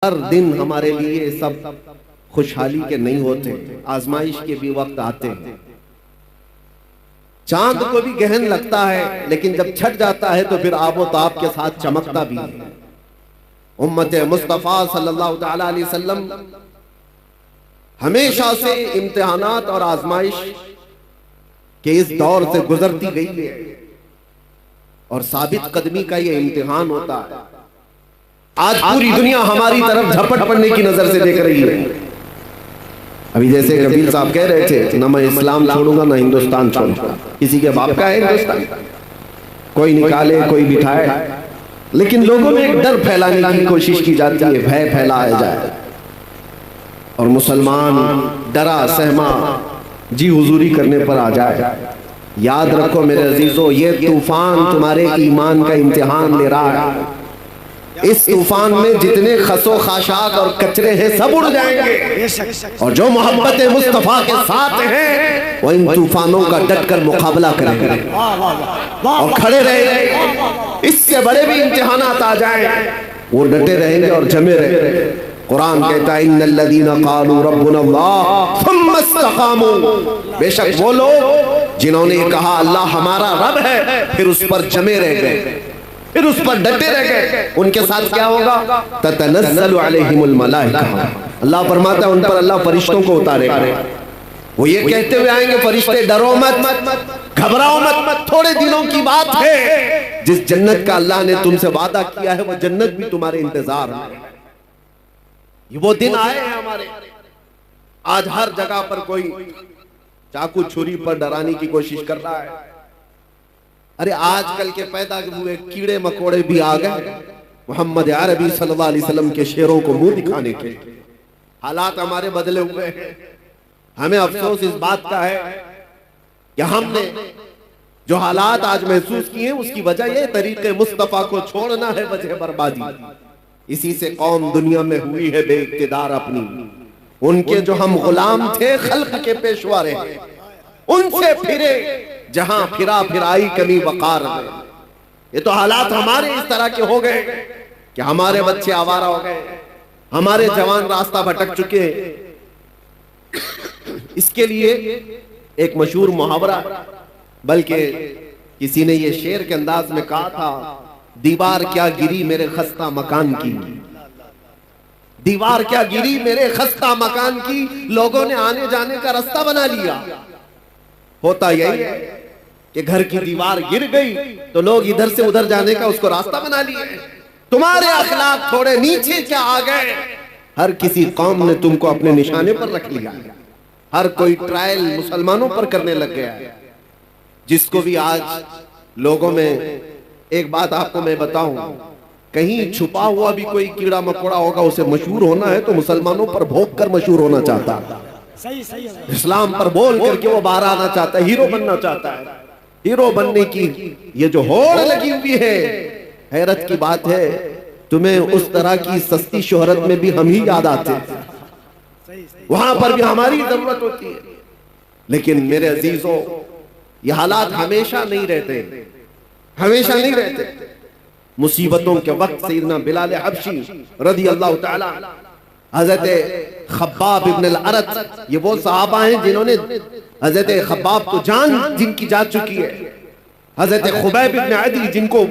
हर दिन हमारे लिए सब खुशहाली के नहीं होते, आजमाइश के भी वक्त आते हैं। चांद को भी गहन लगता है, लेकिन जब छट जाता है तो फिर आबो ताब के साथ चमकता भी है। उम्मत मुस्तफा सल्लल्लाहु तआला अलैहि वसल्लम हमेशा से इम्तिहानात और आजमाइश के इस दौर से गुजरती गई है, और साबित कदमी का ये इम्तिहान होता है। आज पूरी दुनिया हमारी तरफ झपट पड़ने की नजर से देख रही है। अभी जैसे कबीर साहब कह रहे थे, ना मैं इस्लाम छोड़ूंगा ना हिंदुस्तान छोड़ूंगा। किसी के बाप का है हिंदुस्तान, कोई निकाले कोई बिठाए, लेकिन लोगों में एक डर फैलाने की कोशिश की जाती है, भय फैलाया जाए, और मुसलमान डरा सहमा जी हुजूरी करने पर आ जाए। याद रखो मेरे अजीजों, ये तूफान तुम्हारे ईमान का इम्तिहान ले रहा है। इस तूफान में जितने खसो खाशाक और कचरे हैं सब उड़ जाएंगे, और जो मोहब्बत मुस्तफा के साथ हैं वो इन तूफानों का डटकर मुकाबला करेंगे और खड़े रहेंगे। इससे बड़े भी इम्तिहानात आ जाए वो डटे रहेंगे और जमे रहेंगे। कुरान कहता है इन्नल्लज़ीना क़ालू रब्बुनल्लाह सुम्मा इस्तक़ामू, बेशक वो लोग जिन्होंने कहा अल्लाह हमारा रब है, फिर उस पर जमे रह गए, फिर उस पर डटे रह गए, उनके साथ क्या होगा? ततनज़्ज़लु अलैहिमुल मलाइका, अल्लाह फरमाता है उन पर अल्लाह फरिश्तों को उतारेगा। वो ये कहते हुए आएंगे, फरिश्ते डरो मत, घबराओ मत, थोड़े दिनों की बात है। जिस जन्नत का अल्लाह ने तुमसे वादा किया है वो जन्नत भी तुम्हारे इंतजार में। ये वो दिन आए हैं हमारे। आज हर जगह पर कोई चाकू छुरी पर डराने की कोशिश कर रहा है। अरे आजकल के पैदा हुए कीड़े मकोड़े भी आ गए मोहम्मद अरबी सल्लल्लाहु अलैहि वसल्लम के शेरों को मुंह दिखाने के। हालात हमारे बदले हुए हैं। हमें अफसोस इस बात का है कि हमने जो हालात आज महसूस किए उसकी वजह यह तरीके मुस्तफा को छोड़ना है, वजह बर्बादी। इसी से कौम दुनिया में हुई है बेइक्तिदार अपनी। उनके जो हम गुलाम थे खल्क के पेशवा रहे, उनसे फिरे जहां फिरा फिराई कमी वकार में। ये तो हालात हमारे इस तरह के हो गए कि हमारे बच्चे आवारा हो गए, हमारे जवान रास्ता भटक चुके। इसके लिए एक मशहूर मुहावरा, बल्कि किसी ने ये शेर के अंदाज में कहा था, दीवार क्या गिरी मेरे खस्ता मकान की, दीवार क्या गिरी मेरे खस्ता मकान की, लोगों ने आने जाने का रास्ता बना लिया। होता यही है कि घर की दीवार गिर गई तो लोग इधर से उधर जाने का उसको रास्ता बना लिए। तुम्हारे अखलाक थोड़े नीचे क्या आ गए, हर किसी कौम ने तुमको अपने निशाने पर रख लिया। हर कोई ट्रायल मुसलमानों पर करने लग गया है। जिसको भी आज लोगों में, एक बात आपको मैं बताऊं, कहीं छुपा हुआ भी कोई कीड़ा मकोड़ा होगा, उसे मशहूर होना है तो मुसलमानों पर भोंक कर मशहूर होना चाहता है। इस्लाम पर बोल करके वो बाहर आना चाहता है, हीरो बनना चाहता है। हीरो बनने की ये जो होड़ लगी हुई है, हैरत की बात है, तुम्हें उस तरह की सस्ती शोहरत में भी हम ही याद आते हैं, वहां पर भी हमारी जरूरत होती है। लेकिन मेरे अजीजों, ये हालात हमेशा नहीं रहते, हमेशा नहीं रहते। मुसीबतों के वक्त सैयदना बिलाल हबशी रज़ी अल्लाह ताला, हजरत खब्बाब इब्न अल-अरत, ये वो सहाबा हैं जिन्होंने हजरत खब्बाब को जान जिनकी जा चुकी है, हजरत खुबैब इब्न अदी जिनको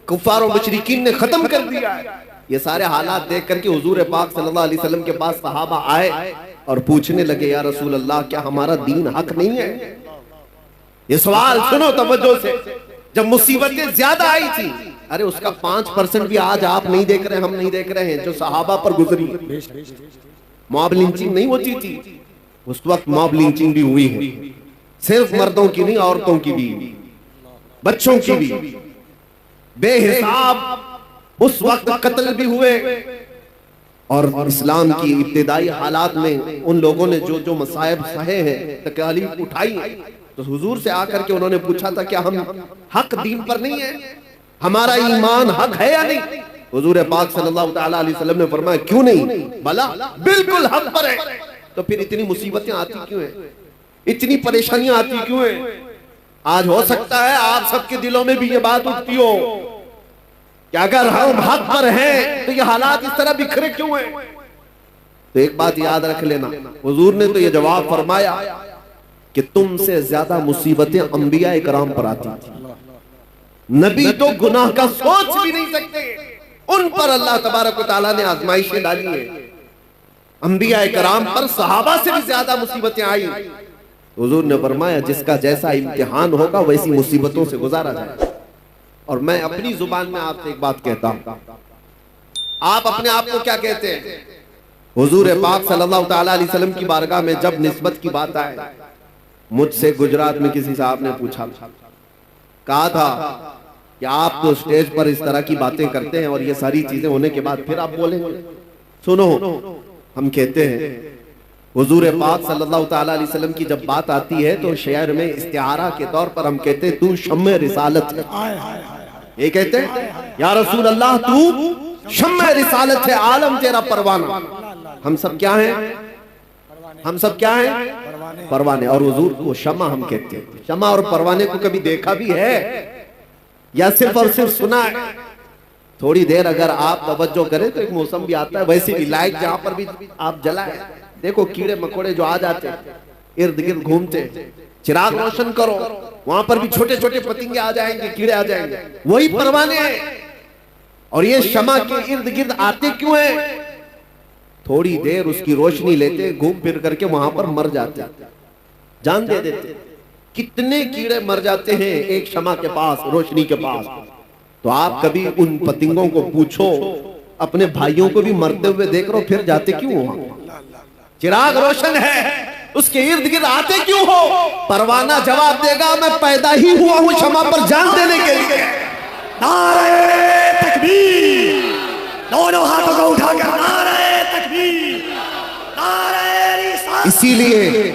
कुफ्फार और मुशरिकीन ने खत्म कर दिया है। ये सारे हालात देख करके हुजूर पाक सल्लल्लाहु अलैहि वसल्लम के पास सहाबा आए और पूछने लगे, या रसूल अल्लाह, क्या हमारा दीन हक नहीं है? ये सवाल सुनो तवज्जो से। जब मुसीबतें ज्यादा आई थी, अरे उसका 5% भी आज आप नहीं देख रहे, हम नहीं देख रहे हैं, जो सहाबा पर गुजरी। मॉब लिंचिंग नहीं होती थी उस वक्त, मॉब लिंचिंग भी हुई है, सिर्फ मर्दों की नहीं, औरतों की भी, बच्चों की भी, बेहिसाब उस वक्त कत्ल भी हुए। और इस्लाम की इब्तिदाई हालात में उन लोगों ने जो जो मसाइब सहे हैं, तकलीफ उठाई, तो हुजूर से आकर के उन्होंने पूछा था, क्या हम हक दीन पर नहीं है? हमारा ईमान हक है या नहीं? हुजूर पाक सल्लल्लाहु तआला अलैहि वसल्लम ने फरमाया, क्यों नहीं, भला बिल्कुल हक पर है। तो फिर इतनी मुसीबतें आती क्यों है, इतनी परेशानियां आती क्यों है? आज हो सकता है आप सबके दिलों में भी ये बात उठती हो कि अगर हम हक पर हैं तो ये हालात इस तरह बिखरे क्यों हैं। तो एक बात याद रख लेना, हुजूर ने तो ये जवाब फरमाया कि तुमसे ज्यादा मुसीबतें अंबिया इकराम पर आती थी। नबी तो गुनाह का सोच भी नहीं सकते, उन पर अल्लाह तबारक व तआला ने आजमाइशें डाली है। अंबिया इकराम पर सहाबा से भी ज्यादा मुसीबतें आई। हुजूर ने फरमाया जिसका जैसा इम्तिहान होगा वैसी मुसीबतों से गुजारा जाए। और मैं अपनी जुबान में आपसे एक बात कहता हूं, आप अपने आप को क्या कहते हैं? हुजूर पाक सल्लल्लाहु तआला अलैहि वसल्लम की बारगाह में जब निस्बत की बात आए, मुझसे गुजरात में किसी साहब ने पूछा, कहा था कि आप तो स्टेज पर इस तरह की बातें करते हैं और ये सारी चीजें होने के बाद फिर आप बोलेंगे। सुनो, हम कहते हैं हुजूर पाक सल्लल्लाहु तआला अलैहि वसल्लम की जब बात आती है तो शेर में इस्तिआरा के तौर पर हम कहते हैं तू शम्मे रिसालत है। ये कहते हैं या रसूल अल्लाह तू शम्मे रिसालत है, आलम तेरा परवाना। हम सब क्या हैं? हम सब क्या हैं? परवाने। और हुजूर को शमा हम कहते हैं। शमा और परवाने को कभी देखा भी है या सिर्फ और सिर्फ सुना है? थोड़ी देर अगर आप तवज्जो करें तो एक मौसम भी आता है, वैसे भी लाइट जहां पर भी आप जलाए, देखो कीड़े मकोड़े जो आ जाते इर्द गिर्द घूमते, चिराग रोशन करो, वहां पर भी छोटे छोटे पतंगे आ जाएंगे, कीड़े आ जाएंगे, वही परवाने हैं। और ये शमा के इर्द गिर्द आते क्यों हैं? थोड़ी देर उसकी रोशनी लेते, घूम फिर करके वहां पर मर जाते, जान दे देते। कितने कीड़े मर जाते हैं एक शमा के पास, रोशनी के पास। तो आप कभी उन पतंगों को पूछो, अपने भाइयों को भी मरते हुए देख रहे हो, फिर जाते क्यों हो? चिराग रोशन है, उसके इर्द गिर्द आते क्यों हो? परवाना जवाब देगा मैं पैदा ही हुआ हूं शमा पर जान देने के लिए। नारे तकबीर, दोनों हाथों को उठाकर नारे तकबीर, नारे रिसालत। इसीलिए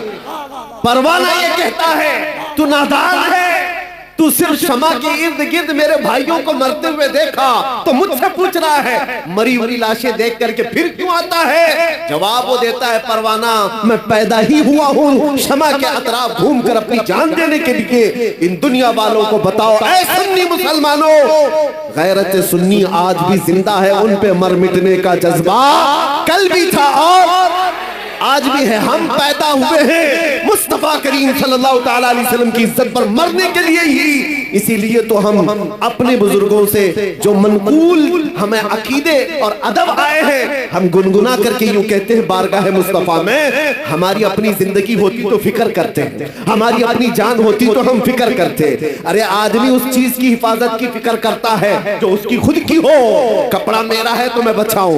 परवाना ये कहता है तू नादान है, तू सिर्फ शमा के इर्द गिर्द मेरे भाइयों को मरते हुए देखा तो मुझसे पूछ रहा है मरी हुई लाशें देख करके फिर क्यों आता है? जवाब वो देता है परवाना मैं पैदा ही हुआ हूं शमा के अतराफ घूमकर अपनी जान देने के लिए। इन दुनिया वालों को बताओ, ऐ सुन्नी मुसलमानों, गैरत सुन्नी आज भी जिंदा है, उन पे मर मिटने का जज्बा कल भी था और आज भी है। हम पैदा हुए हैं मुस्तफा करीम सल्लल्लाहु तआला अलैहि वसल्लम की इज्जत पर मरने के लिए ही। इसीलिए तो हम अपने बुजुर्गों से जो मनकूल हमें अकीदे और अदब आए हैं, हम गुनगुना करके यूं कहते हैं बारगाह मुस्तफा में हमारी अपनी जिंदगी होती तो फिक्र करते हैं, हमारी अपनी जान होती तो हम फिक्र करते। अरे आदमी उस चीज की हिफाजत की फिक्र करता है जो उसकी खुद की हो। कपड़ा मेरा है तो मैं बचाऊं,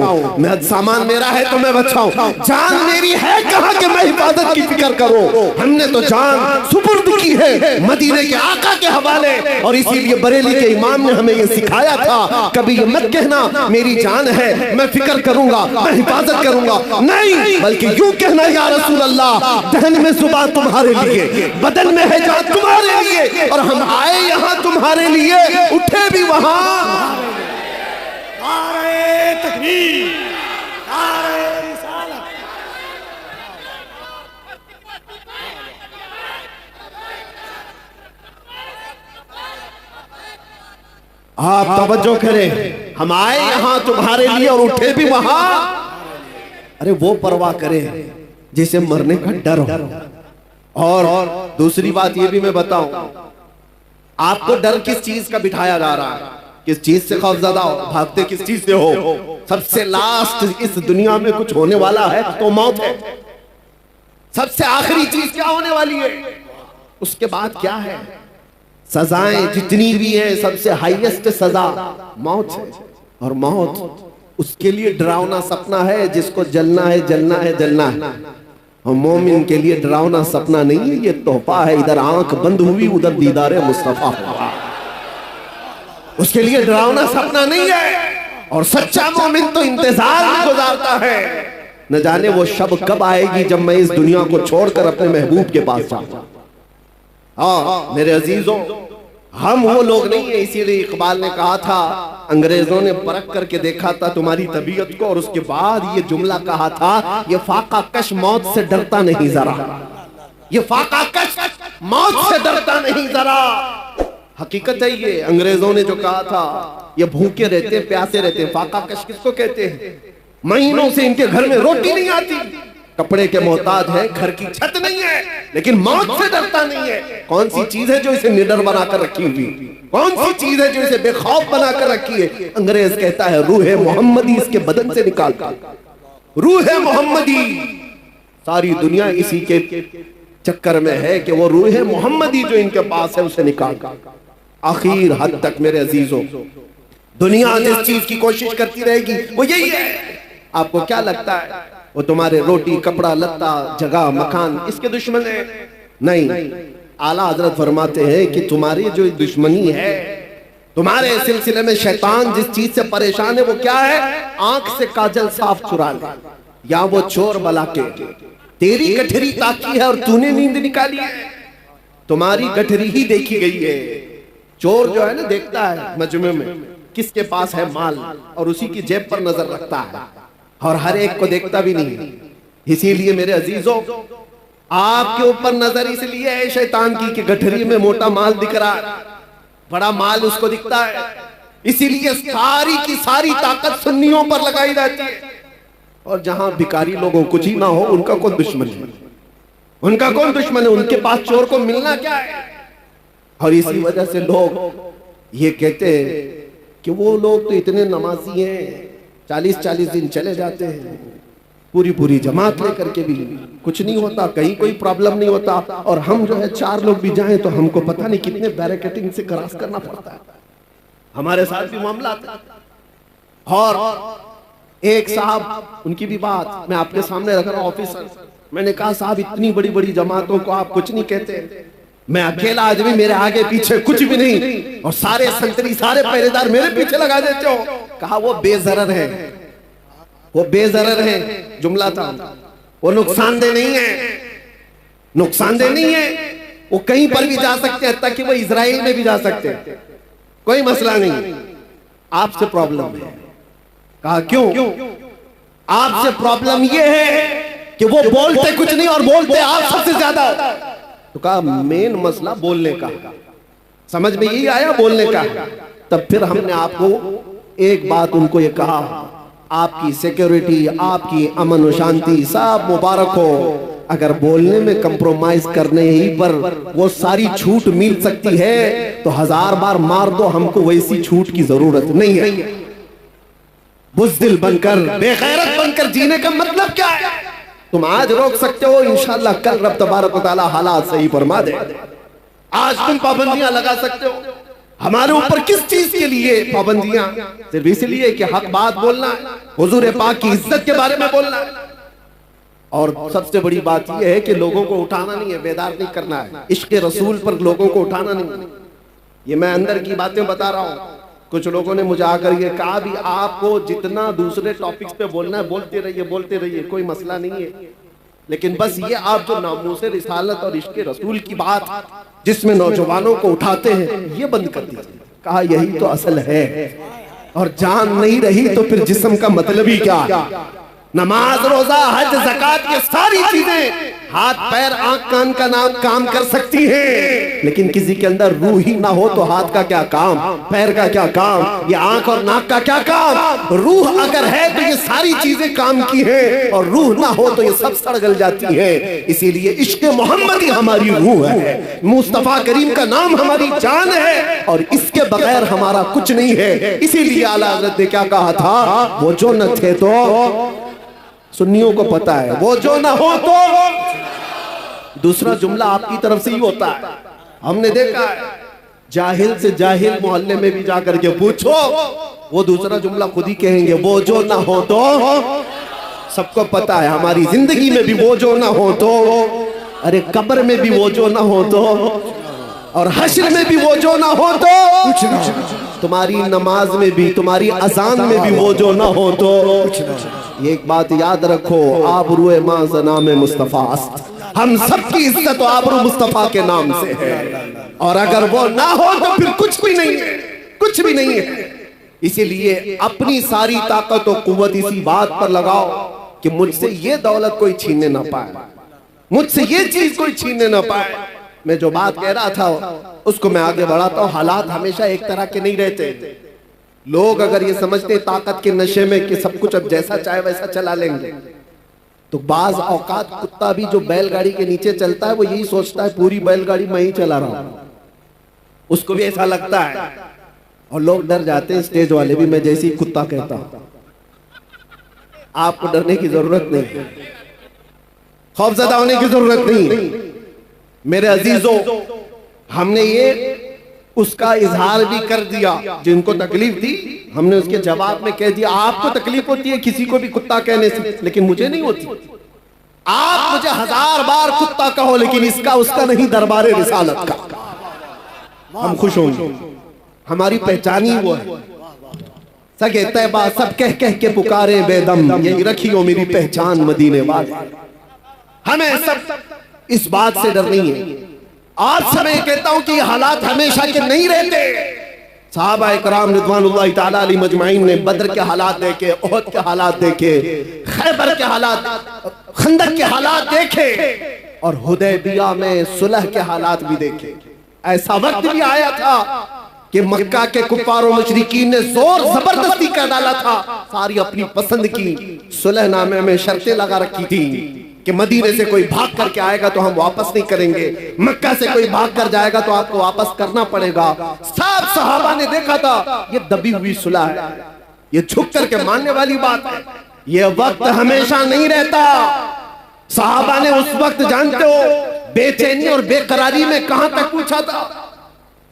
सामान मेरा है तो मैं बचाऊं, जान मेरी है कहां कि मैं हिफाजत की फिक्र करूं। हमने तो जान सुपुर्द की है मदीने के आका के हवाले। और इसीलिए बरेली के इमाम ने हमें यह सिखाया था, कभी ये मत कहना मेरी जान है मैं फिक्र करूंगा, मैं हिफाजत करूंगा, नहीं, बल्कि यूं कहना या रसूल अल्लाह दहन में जुबान तुम्हारे लिए, बदन में है जान तुम्हारे लिए, और हम आए यहां तुम्हारे लिए, उठे भी वहां। नारे तकबीर, नारे रिसालत। आप तवज्जो करें, हम आए यहां तुम्हारे लिए और उठे भी वहां। अरे वो परवाह करे जिसे मरने का डर हो। और दूसरी बात ये भी मैं बताऊं, आपको डर किस चीज का बिठाया जा रहा है? किस चीज से खौफजदा हो? भागते किस चीज से हो? सबसे लास्ट इस दुनिया में कुछ होने वाला है तो मौत है। सबसे आखिरी चीज क्या होने वाली है? उसके बाद क्या है? सजाएं जितनी भी है सबसे हाईएस्ट सजा मौत है। और मौत उसके लिए डरावना सपना है जिसको जलना है, जलना है, जलना है। और मोमिन के लिए डरावना सपना नहीं है, ये तोहफा है। इधर आंख बंद हुई उधर दीदारे मुस्तफा हुआ, उसके लिए डरावना सपना नहीं है। और सच्चा मोमिन तो इंतजार में गुजारता है, न जाने वो शब कब आएगी जब मैं इस दुनिया को छोड़कर अपने महबूब के पास जाऊंगा। हाँ मेरे अजीजों, हम वो लोग नहीं है। इसीलिए इकबाल ने कहा था, अंग्रेजों ने परख करके देखा था तुम्हारी तबीयत को और उसके बाद ये जुमला कहा था, ये फाका कश मौत से डरता नहीं जरा, ये फाका कश मौत से डरता नहीं जरा। हकीकत है ये। अंग्रेजों ने जो कहा था ये भूखे रहते हैं, प्यासे रहते हैं, फाका कश किसको कहते हैं? महीनों से इनके घर में रोटी नहीं आती, कपड़े के मोहताज है, घर की छत नहीं है, लेकिन मौत से डरता नहीं है। कौन सी चीज है जो इसे निडर बनाकर रखी हुई? कौन सी चीज है जो इसे बेखौफ बनाकर रखी है? अंग्रेज कहता है रूह मोहम्मदी इसके बदन से निकालता। रूह मोहम्मदी, सारी दुनिया इसी के चक्कर में है कि वो रूह मोहम्मदी जो इनके पास है उसे निकाल। आखिर हद तक मेरे अजीजों, दुनिया जिस चीज की कोशिश करती रहेगी वो यही है। आपको क्या लगता है वो तुम्हारे रोटी, कपड़ा, लत्ता, जगह, मकान इसके दुश्मन है? नहीं, आला हजरत फरमाते हैं कि तुम्हारी जो दुश्मनी है, तुम्हारे सिलसिले में शैतान जिस चीज से परेशान है वो क्या है? आंख से काजल साफ चुरा ले, या वो चोर बला के तेरी गठरी ताकी है और तूने नींद निकाली है। तुम्हारी गठरी ही देखी गई है। चोर जो है ना देखता है मजमे में किसके पास है माल और उसी की जेब पर नजर रखता है, और हर एक को देखता भी नहीं। इसीलिए मेरे अजीजों, आपके ऊपर नजर इसलिए है शैतान की कि गठरी में मोटा माल दिख रहा है, बड़ा माल उसको दिखता है, इसीलिए सारी की सारी ताकत सुन्नियों पर लगाई जाती है। और जहां भिखारी लोगों कुछ ही ना हो उनका कौन दुश्मन है? उनका कौन दुश्मन है? उनके पास चोर को मिलना क्या है? और इसी वजह से लोग ये कहते हैं कि वो लोग तो इतने नमाजी हैं, 40-40 दिन चले जाते हैं, पूरी जमात लेकर के भी कुछ नहीं होता, कहीं कोई प्रॉब्लम नहीं होता, और हम जो है 4 लोग भी जाएं तो हमको पता नहीं कितने बैरिकेडिंग से क्रॉस करना पड़ता है। हमारे साथ भी मामला आता। और एक साहब, उनकी भी बात मैं आपके सामने रख रहा हूं, ऑफिसर, मैंने कहा साहब इतनी बड़ी बड़ी जमातों को आप कुछ नहीं कहते, मैं अकेला आदमी, मेरे आगे पीछे कुछ भी नहीं, और सारे संतरी सारे पहरेदार मेरे पीछे लगा देते हो। कहा वो बेजरर है, वो बेजरर है, जुमला था, वो नुकसानदेह नहीं है, नुकसानदेह नहीं है, वो कहीं पर भी जा सकते हैं, ताकि वो इजराइल में भी जा सकते हैं, कोई मसला नहीं। आपसे प्रॉब्लम है। कहा क्यों? आपसे प्रॉब्लम ये है कि वो बोलते कुछ नहीं और बोलते आप सबसे ज्यादा। तो कहा मेन मसला बोलने का, समझ में यही आया बोलने का। तब फिर हमने आपको एक बात उनको ये कहा, आपकी सिक्योरिटी, आपकी अमन और शांति सब मुबारक हो, अगर बोलने में कंप्रोमाइज करने ही पर वो सारी छूट मिल सकती है तो 1000 बार मार दो, हमको वैसी छूट की जरूरत नहीं है। बुज़दिल बनकर, बेगैरत बनकर जीने का मतलब क्या है? तुम आज रोक सकते हो, इंशाअल्लाह कल रब तबारक व तआला हालात सही फरमा दे। आज तुम पाबंदियां लगा सकते हो, हमारे ऊपर किस चीज के लिए पाबंदियां? सिर्फ इसलिए कि हक बात बोलना है, हुजूर पाक की इज्जत के बारे में बोलना है। और सबसे बड़ी बात यह है कि लोगों को उठाना नहीं है, बेदार नहीं करना है, इश्क रसूल पर लोगों को उठाना नहीं। ये मैं अंदर की बातें बता रहा हूं। कुछ लोगों ने मुझे आकर ये कहा भी आपको जितना दूसरे टॉपिक्स पे बोलना है बोलते रहिए, कोई मसला नहीं है, लेकिन बस ये आप जो नामूसे रिसालत और इश्क रसूल की बात जिसमें नौजवानों को उठाते हैं ये बंद कर दीजिए। कहा यही तो असल है, और जान नहीं रही तो फिर जिस्म का मतलब ही क्या? नमाज, रोजा, हज, ज़कात, ये सारी चीजें हाथ पैर आंख कान का नाम काम कर सकती हैं, लेकिन किसी के अंदर रूह ही ना हो तो हाथ का क्या काम, पैर का क्या काम, ये आंख और नाक का क्या काम? रूह अगर है तो ये सारी चीजें काम की हैं, और रूह ना हो तो ये सब सड़ गल जाती है। इसीलिए इश्क मोहम्मदी हमारी रूह है, मुस्तफा करीम का नाम हमारी जान है, और इसके बगैर हमारा कुछ नहीं है। इसीलिए आला हज़रत ने क्या कहा था, वो जो न थे तो सुन्नियों को पता है, वो जो ना हो तो। दूसरा जुमला आपकी तरफ से ही होता है, हमने देखा है, जाहिल से जाहिल मोहल्ले में भी जाकर के पूछो, वो दूसरा जुमला खुद ही कहेंगे, वो जो ना हो तो। सबको पता है हमारी जिंदगी में भी वो जो ना हो तो, अरे कब्र में भी वो जो ना हो तो, और हश्र में भी वो जो ना हो तो, कुछ ना, तुम्हारी नमाज में भी, तुम्हारी अजान में भी वो जो ना हो तो। ये एक बात याद रखो, आबरूए मां ज़नाम मुस्तफा, हम सबकी इज्जत आबरू मुस्तफा के नाम से है, और अगर वो ना हो तो फिर कुछ भी नहीं है, कुछ भी नहीं है। इसीलिए अपनी सारी ताकत और कुव्वत इसी बात पर लगाओ कि मुझसे ये दौलत कोई छीनने ना पाए, मुझसे ये चीज कोई छीनने ना पाए। मैं जो बात कह रहा था उसको मैं आगे बढ़ाता हूँ। हालात हमेशा एक तरह के नहीं रहते। लोग अगर ये समझते ताकत के नशे में कि सब कुछ अब जैसा चाहे वैसा चला लेंगे, तो बाज औकात कुत्ता भी जो बैलगाड़ी के नीचे चलता है वो यही सोचता है पूरी बैलगाड़ी मैं ही चला रहा हूं, उसको भी ऐसा लगता है। और लोग डर जाते हैं, स्टेज वाले भी। मैं जैसे ही कुत्ता कहता हूं, आपको डरने की जरूरत नहीं, खौफजदा होने की जरूरत नहीं। मेरे अजीजों, हमने ये उसका इजहार भी कर दिया। जिनको तकलीफ दी हमने उसके जवाब में कह दिया आपको तकलीफ होती है किसी को भी कुत्ता कहने से, लेकिन मुझे नहीं होती। आप मुझे 1000 बार कुत्ता कहो, लेकिन इसका उसका नहीं, दरबारे रिसालत का। हम खुश होंगे, हमारी पहचान ही वो है। सगे तैबा सब कह कह के पुकारे बेदम, यही रखियो मेरी पहचान मदीने वाले। हमें सब इस बात से डर नहीं है। आज समय कहता हूं कि हालात हमेशा के नहीं रहते। सहाबा इकराम रिज़वानुल्लाहि ताला अलैहिम मजमाइन ने बद्र के हालात देखे, उहद के हालात देखे, खैबर के हालात, खंदक के हालात देखे, और हुदैबिया में सुलह के हालात भी देखे। ऐसा वक्त भी आया था कि मक्का के कुफ्फार और मुशरिकीन ने जोर जबरदस्ती कर डाला था। सारी अपनी पसंद की सुलहनामे में शर्तें लगा रखी थी कि मदीने से कोई भाग करके आएगा तो हम वापस नहीं करेंगे, मक्का से कोई भाग कर जाएगा तो आपको वापस करना पड़ेगा। सब सहाबा ने देखा था ये दबी हुई सुलह है, ये झुक करके मानने वाली बात है। ये वक्त हमेशा नहीं रहता। सहाबा ने उस वक्त, जानते हो, बेचैनी और बेकरारी में कहां तक पूछा था।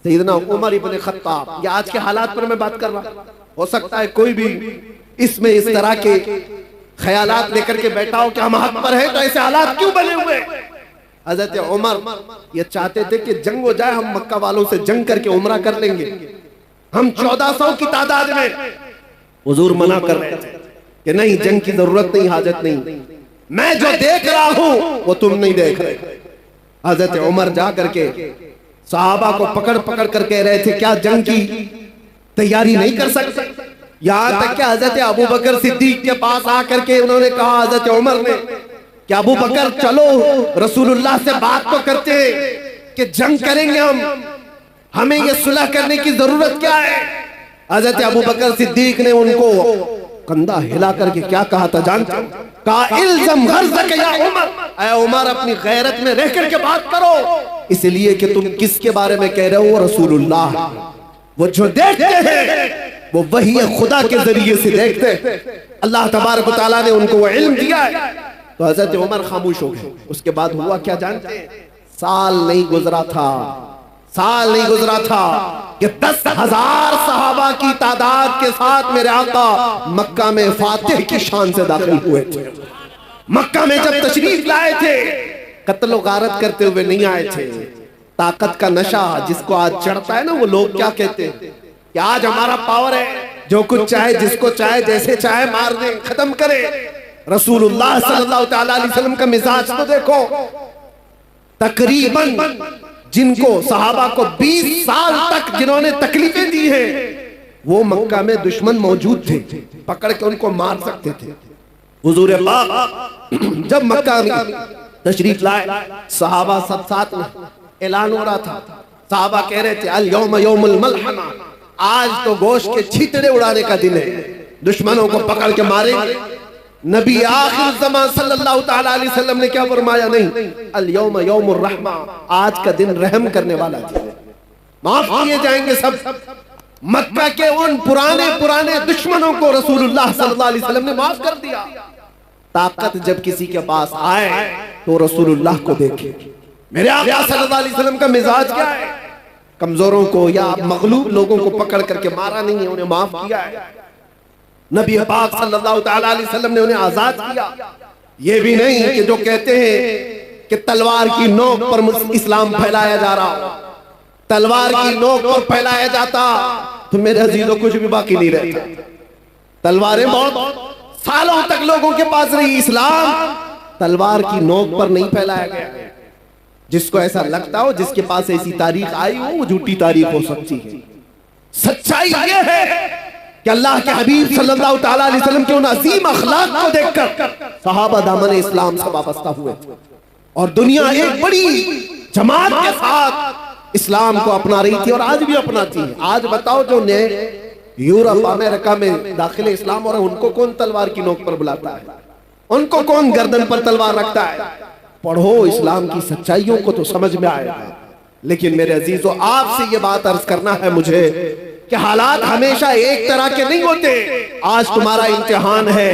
सैयदना उमर इब्न खत्ताब, ये आज के हालात पर मैं बात कर रहा, हो सकता है कोई भी इसमें इस तरह के ख्यालात लेकर के बैठा हो कि हम हक पर है तो ऐसे हालात क्यों बने हुए। हजरत उमर ये चाहते थे कि जंग हो जाए, हम मक्का वालों से जंग करके उमरा कर लेंगे। हम 1400 की तादाद में, हुजूर मना कर रहे थे कि नहीं, जंग की जरूरत नहीं, हाजत नहीं, मैं जो देख रहा हूं वो तुम नहीं देख रहे। हजरत उमर जा करके सहाबा को पकड़ पकड़ कर कह रहे थे क्या जंग की तैयारी नहीं कर सकते। यहां तक कि हजरत अबू बकर सिद्दीक के पास आकर के उन्होंने कहा, हजरत उमर ने, कि अबू बकर चलो रसूलुल्लाह से बात तो करते हैं कि जंग करेंगे हमें ये सुलह करने की जरूरत क्या है। हजरत अबू बकर सिद्दीक ने उनको कंधा हिला करके क्या कहा था जानते हो? कहा इल्ज़म गर्ज़क या उमर, ऐ उमर अपनी गैरत में रह करके बात करो, इसलिए कि तुम किसके बारे में कह रहे हो? रसूलुल्लाह। वो जो देखते हैं वो वही खुदा के जरिए से देखते हैं। अल्लाह तबारक व तआला ने उनको वो इल्म दिया है। तो हजरत उमर खामोश हो गए। उसके बाद हुआ क्या जानते हैं? साल नहीं गुजरा था कि 10,000 सहाबा की तादाद के साथ मेरे आका मक्का में फातिह की शान से दाखिल हुए थे। मक्का में जब तशरीफ लाए थे, कत्ल गारत करते हुए नहीं आए थे। ताकत का नशा जिसको आज चढ़ता है ना, वो लोग क्या कहते हैं कि आज हमारा पावर है, जो कुछ चाहे जिसको चाहे जैसे चाहे मार दें, खत्म करें। रसूलुल्लाह सल्लल्लाहु अलैहि वसल्लम का मिजाज तो देखो। तकरीबन जिनको सहाबा को 20 साल तक जिन्होंने तकलीफें दी हैं, वो मक्का में दुश्मन मौजूद थे, पकड़ के उनको मार सकते थे। हुजूर पाक जब मक्का में तशरीफ लाए, सहाबा सब साथ में ऐलान हो रहा था। सहाबा कह रहे थे अल यौम यौमुल मलहमा, आज तो गोश्त के छींतरे उड़ाने का दिन है, दुश्मनों को पकड़ के मारेंगे। नबी आखिर ज़मान सल्लल्लाहु तआला अलैहि वसल्लम ने क्या फरमाया? नहीं, अल यौम यौमुर रहमा, आज का दिन रहम करने वाला दिन है, माफ किए जाएंगे सब। मक्का के उन पुराने दुश्मनों को रसूलुल्लाह सल्लल्लाहु अलैहि वसल्लम ने माफ कर दिया। ताकत जब किसी के पास आए तो रसूलुल्लाह को देखे। मेरे आका सल्लल्लाहु अलैहि वसल्लम का मिजाज क्या है? कमजोरों को या मगलूब लोगों को पकड़ करके मारा नहीं है, उन्हें माफ किया है। नबी पाक सल्लल्लाहु तआला अलैहि वसल्लम ने उन्हें आजाद किया। ये भी नहीं कि जो कहते हैं कि तलवार की नोक पर इस्लाम फैलाया जा रहा, तलवार की नोक पर फैलाया जाता तो मेरे अजीजों कुछ भी बाकी नहीं रहता। तलवारें बहुत सालों तक लोगों के पास रही, इस्लाम तलवार की नोक पर नहीं फैलाया गया। जिसको ऐसा लगता हो, जिसके पास ऐसी तारीख आई हो, वो झूठी तारीख हो सकती है। सच्चाई ये है कि अल्लाह के हबीब सल्लल्लाहु तआला अलैहि वसल्लम के उन अजीम अखलाक को देखकर सहाबा दामन इस्लाम से वाबस्ता हुए और दुनिया एक बड़ी जमात के साथ इस्लाम को अपना रही थी और आज भी अपनाती है। आज बताओ जो नए यूरोप अमेरिका में दाखिल इस्लाम और उनको कौन तलवार की नोक पर बुलाता है, उनको कौन गर्दन पर तलवार रखता है? पढ़ो इस्लाम की सच्चाइयों को तो समझ में आएगा। लेकिन मेरे अजीजों, आपसे ये बात अर्ज करना है मुझे कि हालात हमेशा एक तरह के नहीं होते। आज तुम्हारा इम्तिहान है,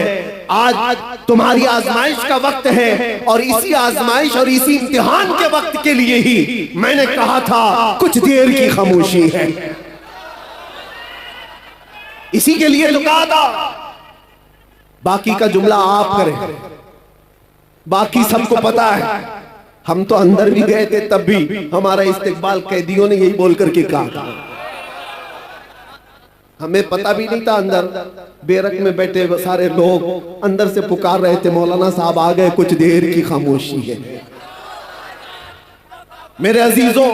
आज तुम्हारी आजमाइश का वक्त है, और इसी आजमाइश और इसी इम्तिहान के वक्त के लिए ही मैंने कहा था कुछ देर की खामोशी है। इसी के लिए तो कहा था। बाकी का जुमला आप करें, बाकी सबको पता है। हम तो अंदर भी गए थे, तब भी हमारा इस्तेकबाल कैदियों ने यही बोल करके कहा था। हमें पता भी नहीं था, अंदर बेरक में बैठे सारे लोग अंदर से पुकार रहे थे, मौलाना साहब आ गए, कुछ देर की खामोशी है। मेरे अजीजों,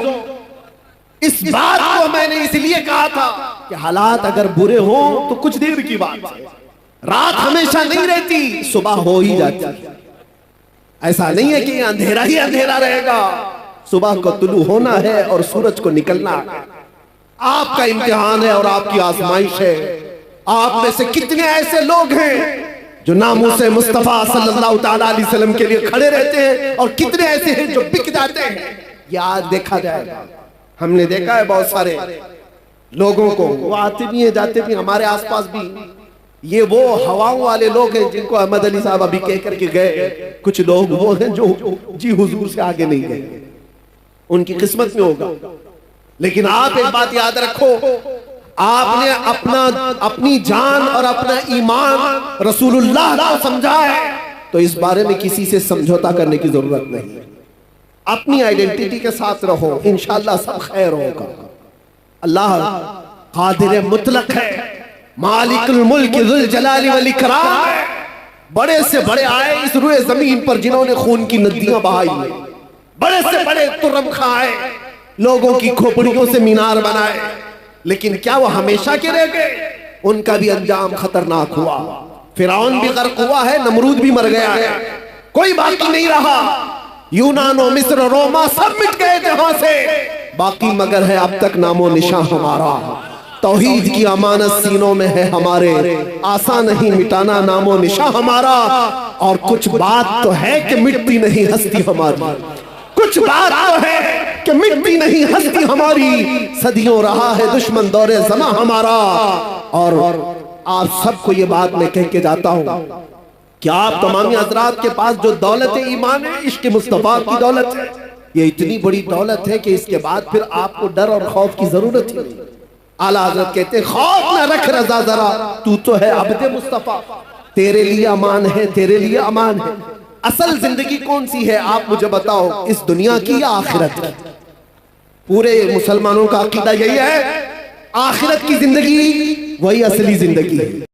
इस बात को मैंने इसलिए कहा था कि हालात अगर बुरे हो तो कुछ देर की बात है। रात हमेशा नहीं रहती, सुबह हो ही जाती। ऐसा नहीं है कि अंधेरा ही अंधेरा रहेगा, सुबह को तुलू होना है और सूरज को निकलना है। आपका इम्तिहान है और आपकी आजमाइश है। आप में से कितने ऐसे लोग हैं जो नामूसे मुस्तफा सल्लल्लाहु ताला अलैहि वसल्लम के लिए खड़े रहते हैं, और कितने ऐसे हैं जो बिक जाते हैं। ये आज देखा जाएगा। हमने देखा है बहुत सारे लोगों को, वो आते भी हैं जाते भी, हमारे आसपास भी। ये वो हवाओं वाले लोग हैं जिनको अहमद अली साहब अभी कह करके गए। कुछ लोग वो हैं जो जी हुजूर से आगे नहीं गए, उनकी किस्मत में होगा। लेकिन आप एक बात याद रखो, आपने अपनी जान और अपना ईमान रसूलुल्लाह को समझा है, तो इस बारे में किसी से समझौता करने की जरूरत नहीं। अपनी आइडेंटिटी के साथ रहो, इंशाअल्लाह सब खैर होगा। अल्लाह कादिर मुतलक है, मालिकुल मुल्क ज़ुल जलाली वल इकराम है। बड़े से बड़े आए इस रुए जमीन पर जिन्होंने खून की नदियां बहाई, बड़े से बड़े तुर्रम खाए, लोगों की खोपड़ियों से मीनार बनाए, लेकिन क्या वो हमेशा के रह गए? उनका भी अंजाम खतरनाक हुआ। फिरौन भी गर्क हुआ है, नमरूद भी मर गया है, कोई बाकी नहीं रहा। यूनानो, मिस्र, रोमा सब मिट गए जहां से, बाकी मगर है अब तक नामो निशान हमारा। तौहीद की अमानत सीनों में है हमारे, आसान नहीं मिटाना नामो निशान हमारा। और कुछ बात तो है कि मिटती नहीं हस्ती हमारी, कुछ बात तो है कि मिटती नहीं हस्ती हमारी। सदियों रहा है दुश्मन दौरे ज़मा हमारा। और आप सबको ये बात मैं कह के जाता हूं कि आप तमामी हजरात के पास जो दौलत ईमान है, इश्क मुस्तफा की दौलत है, ये इतनी बड़ी दौलत है कि इसके बाद फिर आपको डर और खौफ की जरूरत ही नहीं। आला हजरत कहते खौफ न रख रजा जरा, तू तो है अब्दे मुस्तफा, तेरे लिए अमान है, तेरे लिए अमान है। असल जिंदगी कौन सी है आप मुझे बताओ, इस दुनिया की या आखिरत की? पूरे मुसलमानों का अकीदा यही है, आखिरत की जिंदगी वही असली जिंदगी है।